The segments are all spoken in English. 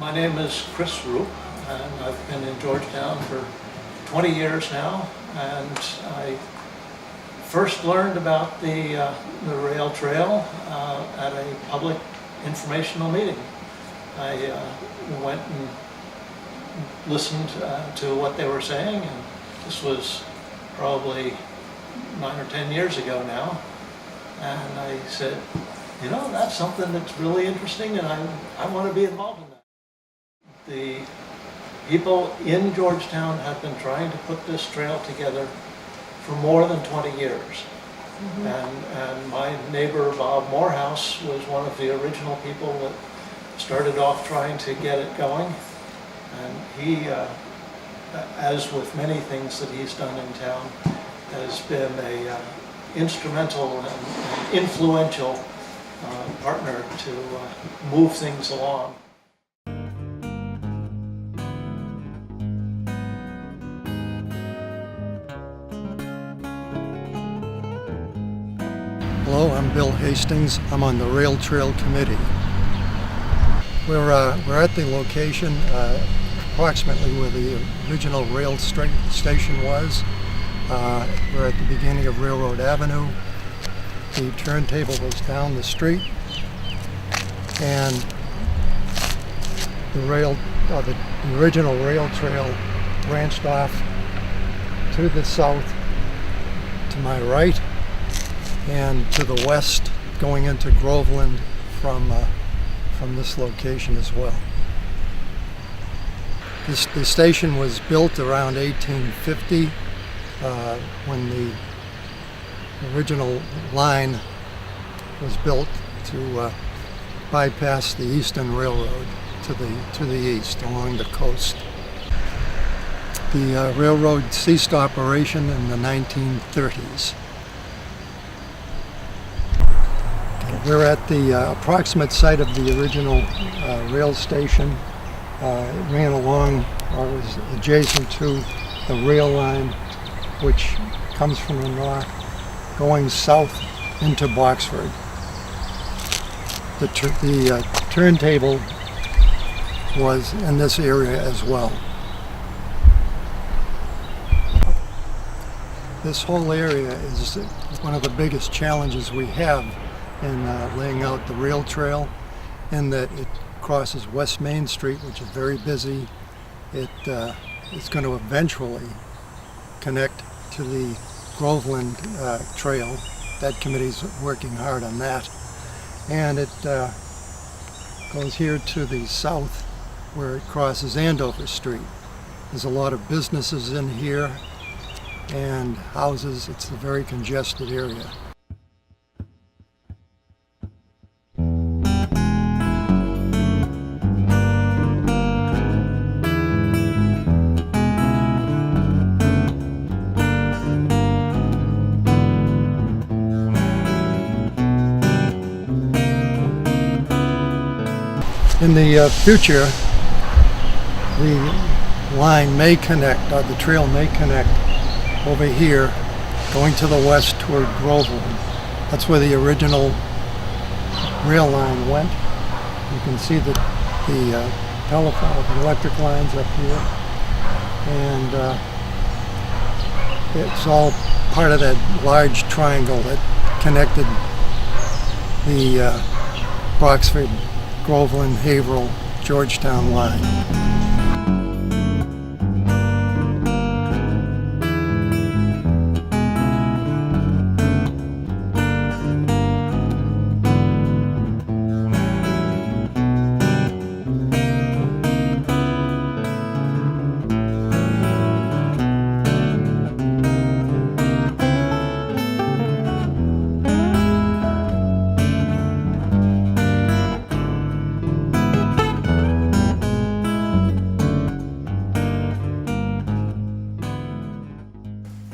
My name is Chris Roop, and I've been in Georgetown for 20 years now. And I first learned about the rail trail at a public informational meeting. I went and listened to what they were saying, and this was probably 9 or 10 years ago now. And I said, you know, that's something that's really interesting, and I want to be involved in that. The people in Georgetown have been trying to put this trail together for more than 20 years. Mm-hmm. And my neighbor Bob Morehouse was one of the original people that started off trying to get it going. And he, as with many things that he's done in town, has been a instrumental and influential partner to move things along. Hello, I'm Bill Hastings. I'm on the RailTrai committee. We're at the location approximately where the original rail station was. We're at the beginning of Railroad Avenue. The turntable was down the street, and the original rail trail branched off to the south to my right, and to the west going into Groveland from this location as well. The station was built around 1850 when the original line was built to bypass the Eastern Railroad to the east along the coast. The railroad ceased operation in the 1930s. We're at the approximate site of the original rail station. It ran along, or was adjacent to the rail line, which comes from the north, going south into Boxford. The turntable was in this area as well. This whole area is one of the biggest challenges we have in laying out the rail trail, in that it crosses West Main Street, which is very busy. It's going to eventually connect to the Groveland trail. That committee's working hard on that. And it goes here to the south where it crosses Andover Street. There's a lot of businesses in here and houses. It's a very congested area. In the future, the line may connect, or the trail may connect over here, going to the west toward Groveland. That's where the original rail line went. You can see the telephone, the electric lines up here, and it's all part of that large triangle that connected the Boxford, Groveland, Haverhill, Georgetown line.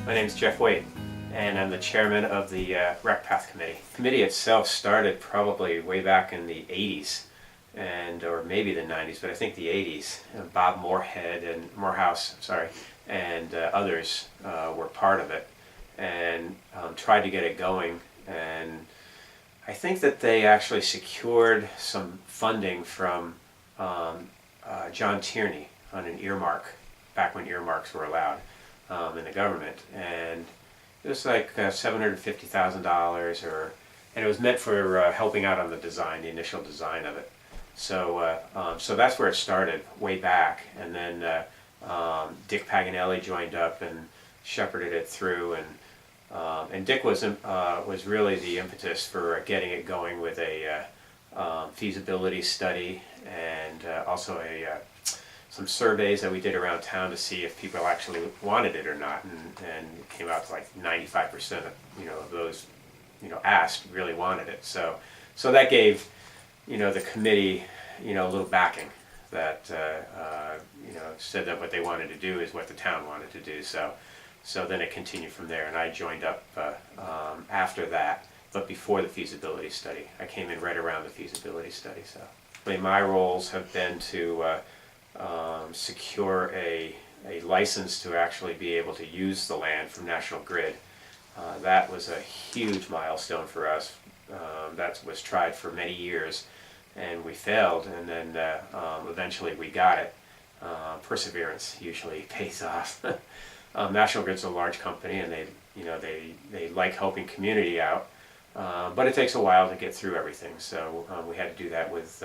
My name is Jeff Wade, and I'm the chairman of the Rec Path Committee. The committee itself started probably way back in the 80s, or maybe the 90s, but I think the 80s. Bob Morehouse, and others were part of it, and tried to get it going. And I think that they actually secured some funding from John Tierney on an earmark, back when earmarks were allowed in the government, and it was like $750,000, and it was meant for helping out on the design, the initial design of it. So so that's where it started, way back, and then Dick Paganelli joined up and shepherded it through, and Dick was really the impetus for getting it going with a feasibility study, and also some surveys that we did around town to see if people actually wanted it or not, and it came out to like 95% of those asked really wanted it. So that gave the committee a little backing that said that what they wanted to do is what the town wanted to do. So then it continued from there, and I joined up after that, but before the feasibility study. I came in right around the feasibility study. So my roles have been to secure a license to actually be able to use the land from National Grid. That was a huge milestone for us. That was tried for many years, and we failed, and then eventually we got it. Perseverance usually pays off. National Grid's a large company, and they like helping community out, but it takes a while to get through everything. So we had to do that with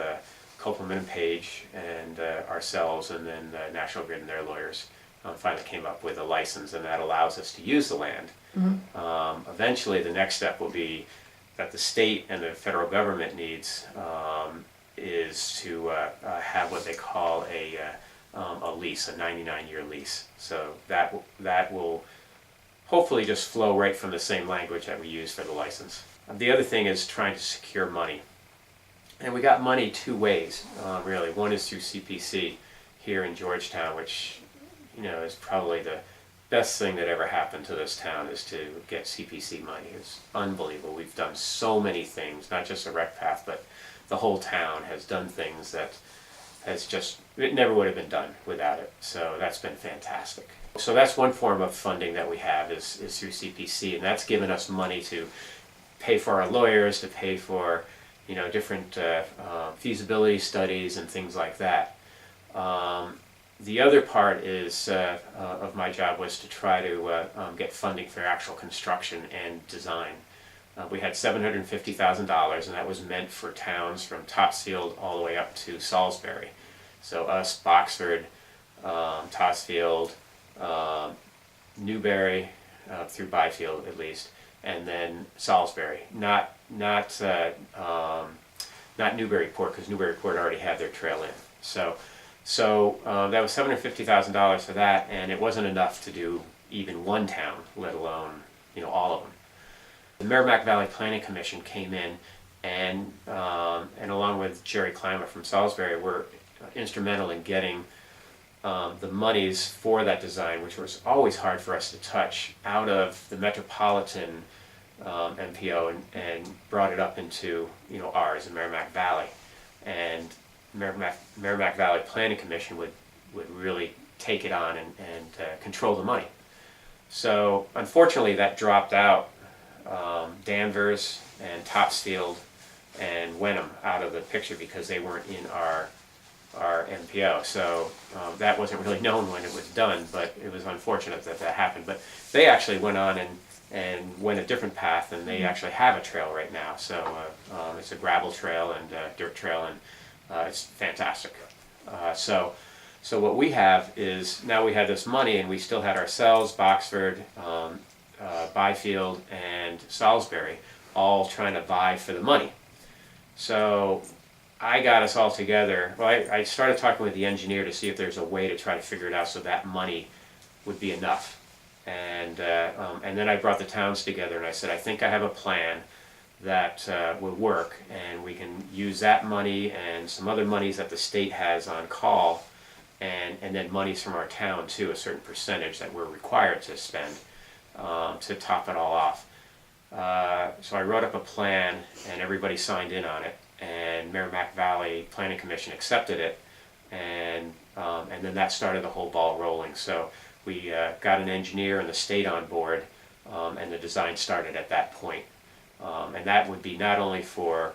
Copeland and Page and ourselves, and then National Grid and their lawyers finally came up with a license, and that allows us to use the land. Eventually, the next step will be that the state and the federal government needs is to have what they call a lease, a 99-year lease. So that will hopefully just flow right from the same language that we use for the license. The other thing is trying to secure money. And we got money two ways, really. One is through CPC here in Georgetown, which is probably the best thing that ever happened to this town, is to get CPC money. It's unbelievable. We've done so many things, not just the rec path, but the whole town has done things that it never would have been done without it. So that's been fantastic. So that's one form of funding that we have is through CPC, and that's given us money to pay for our lawyers, to pay for different feasibility studies and things like that. The other part is of my job was to try to get funding for actual construction and design. We had $750,000, and that was meant for towns from Topsfield all the way up to Salisbury. So us, Boxford, Topsfield, Newbury, through Byfield at least, and then Salisbury. Not Newburyport, because Newburyport already had their trail in. So that was $750,000 for that, and it wasn't enough to do even one town, let alone all of them. The Merrimack Valley Planning Commission came in, and along with Jerry Clymer from Salisbury, were instrumental in getting the monies for that design, which was always hard for us to touch, out of the metropolitan MPO and brought it up into ours in Merrimack Valley, and Merrimack Valley Planning Commission would really take it on and control the money. So unfortunately that dropped out. Danvers and Topsfield and Wenham out of the picture because they weren't in our MPO. So that wasn't really known when it was done, but it was unfortunate that happened. But they actually went on and went a different path, and they actually have a trail right now. So it's a gravel trail and dirt trail, and it's fantastic. So what we have is, now we had this money, and we still had ourselves, Boxford, Byfield, and Salisbury all trying to vie for the money. So I got us all together. Well, I started talking with the engineer to see if there's a way to try to figure it out so that money would be enough. And then I brought the towns together, and I said, I think I have a plan that would work, and we can use that money and some other monies that the state has on call, and then monies from our town too, a certain percentage that we're required to spend to top it all off. So I wrote up a plan, and everybody signed in on it, and Merrimack Valley Planning Commission accepted it, and then that started the whole ball rolling. So we got an engineer and the state on board, and the design started at that point. And that would be not only for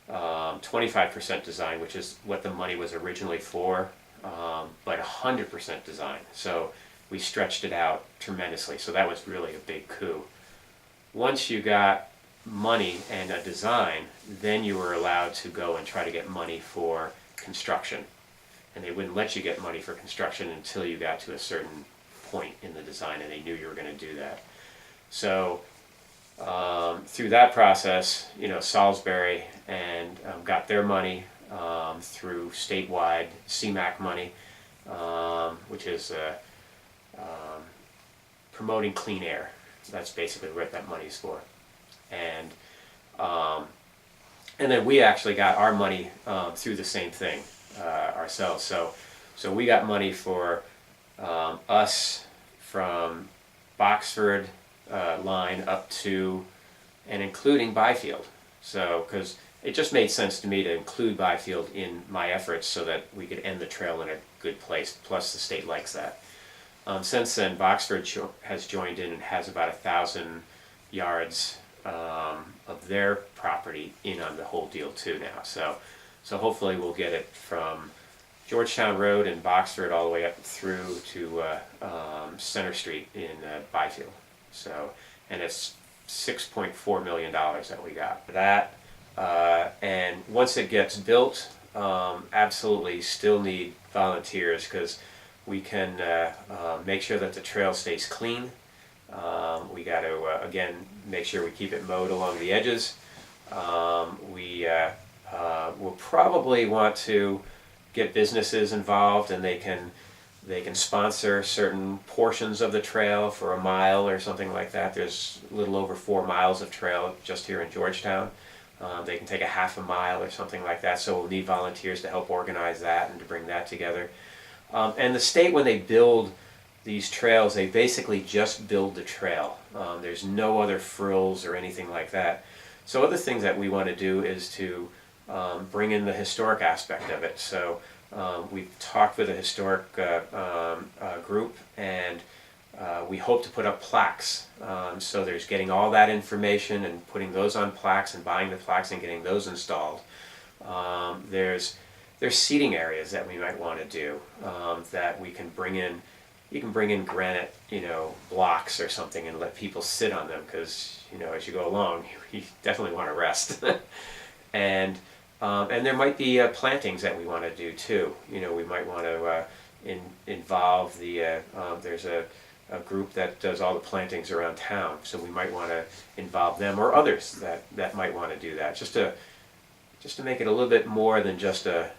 25% design, which is what the money was originally for, but 100% design. So we stretched it out tremendously. So that was really a big coup. Once you got money and a design, then you were allowed to go and try to get money for construction. And they wouldn't let you get money for construction until you got to a certain point in the design, and they knew you were going to do that. So through that process, Salisbury and got their money through statewide CMAQ money, which is promoting clean air. That's basically what that money is for. And then we actually got our money through the same thing ourselves. So we got money for us from Boxford line up to and including Byfield. So, because it just made sense to me to include Byfield in my efforts so that we could end the trail in a good place, plus the state likes that. Since then, Boxford has joined in and has about 1,000 yards of their property in on the whole deal too now. So hopefully we'll get it from Georgetown Road and Boxford all the way up through to Center Street in Byfield. So, and it's $6.4 million that we got for that. And once it gets built, absolutely still need volunteers, because we can make sure that the trail stays clean. We got to, again, make sure we keep it mowed along the edges. We will probably want to get businesses involved, and they can sponsor certain portions of the trail for a mile or something like that. There's a little over 4 miles of trail just here in Georgetown. They can take a half a mile or something like that, so we'll need volunteers to help organize that and to bring that together. And the state, when they build these trails, they basically just build the trail. There's no other frills or anything like that. So other things that we want to do is to bring in the historic aspect of it. So we've talked with a historic group, and we hope to put up plaques. So there's getting all that information and putting those on plaques and buying the plaques and getting those installed. There's seating areas that we might want to do that we can bring in. You can bring in granite, blocks or something and let people sit on them, because as you go along, you definitely want to rest. And there might be plantings that we want to do too. We might want to involve the. There's a group that does all the plantings around town, so we might want to involve them or others that might want to do that, just to make it a little bit more than just a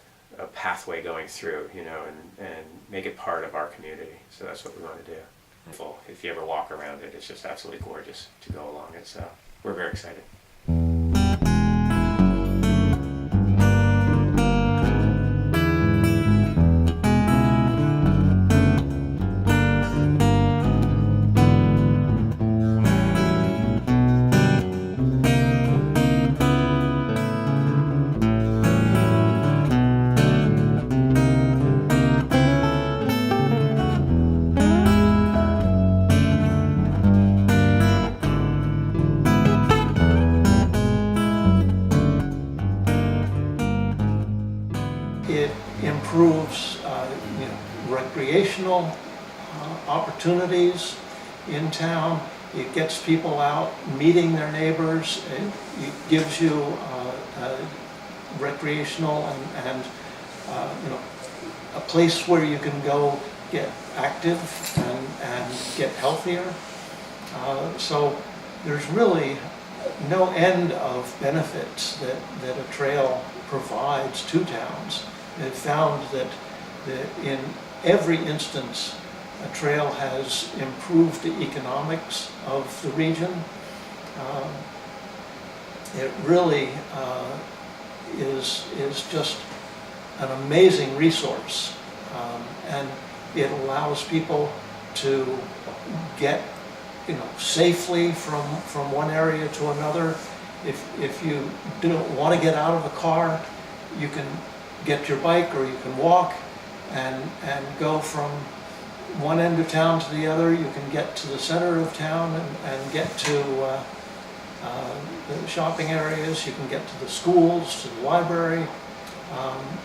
pathway going through, and make it part of our community. So that's what we want to do. If you ever walk around it, it's just absolutely gorgeous to go along it. So we're very excited. It improves recreational opportunities in town. It gets people out meeting their neighbors. It gives you recreational and a place where you can go get active and get healthier. So there's really no end of benefits that a trail provides to towns. It found that in every instance, a trail has improved the economics of the region. It really is just an amazing resource, and it allows people to get safely from one area to another. If you don't want to get out of the car, you can get your bike or you can walk and go from one end of town to the other. You can get to the center of town and get to the shopping areas, you can get to the schools, to the library.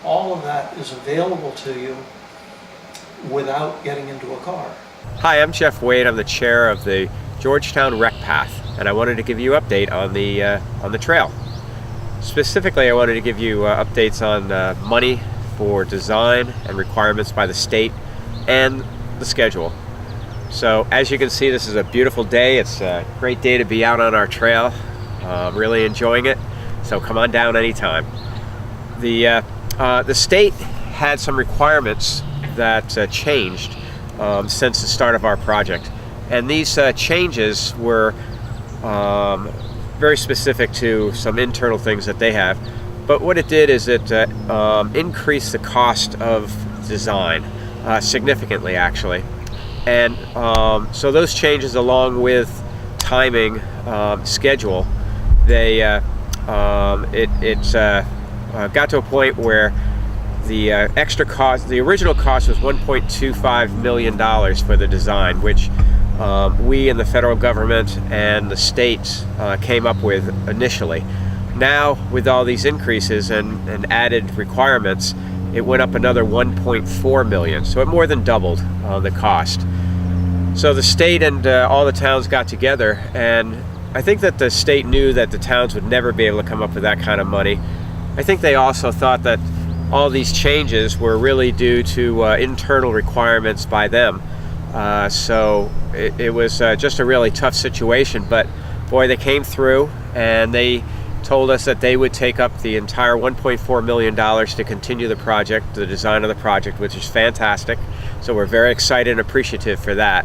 All of that is available to you without getting into a car. Hi, I'm Jeff Wade. I'm the chair of the Georgetown Rec Path, and I wanted to give you an update on the trail. Specifically, I wanted to give you updates on money for design and requirements by the state and the schedule. So as you can see, this is a beautiful day. It's a great day to be out on our trail. Really enjoying it. So come on down anytime. The state had some requirements that changed since the start of our project, and these changes were very specific to some internal things that they have. But what it did is it increased the cost of design significantly, actually. And so those changes, along with timing, schedule, they got to a point where the extra cost, the original cost was $1.25 million for the design, which we and the federal government and the states came up with initially. Now, with all these increases and added requirements, it went up another $1.4 million, so it more than doubled the cost. So the state and all the towns got together, and I think that the state knew that the towns would never be able to come up with that kind of money. I think they also thought that all these changes were really due to internal requirements by them. So it was just a really tough situation, but boy, they came through, and they told us that they would take up the entire $1.4 million to continue the project, the design of the project, which is fantastic. So we're very excited and appreciative for that.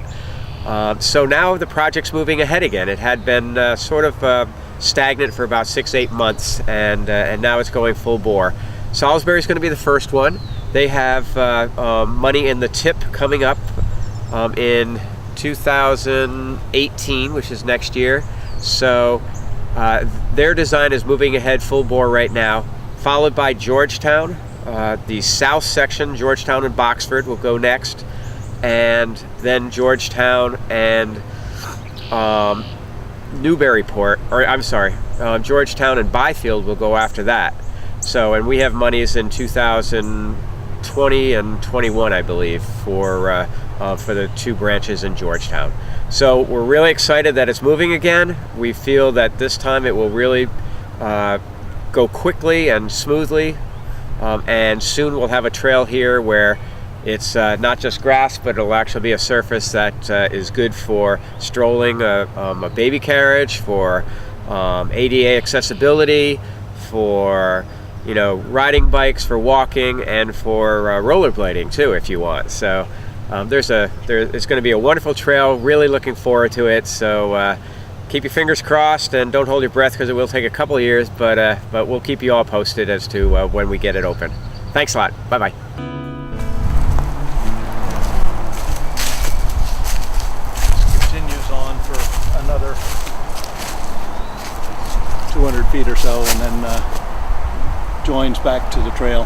So now the project's moving ahead again. It had been sort of stagnant for about 6-8 months, and now it's going full bore. Salisbury's going to be the first one. They have money in the TIP coming up in 2018, which is next year. So their design is moving ahead full bore right now, followed by Georgetown. The south section, Georgetown and Boxford, will go next, and then Georgetown and Newburyport, or I'm sorry, Georgetown and Byfield will go after that. So, and we have monies in 2020 and 21, I believe, for the two branches in Georgetown. So we're really excited that it's moving again. We feel that this time it will really go quickly and smoothly, and soon we'll have a trail here where it's not just grass, but it'll actually be a surface that is good for strolling a baby carriage, for ADA accessibility, for riding bikes, for walking, and for rollerblading too, if you want. So it's going to be a wonderful trail. Really looking forward to it. So keep your fingers crossed and don't hold your breath, because it will take a couple of years, but we'll keep you all posted as to when we get it open. Thanks a lot. Bye bye. Continues on for another 200 feet or so, and then joins back to the trail.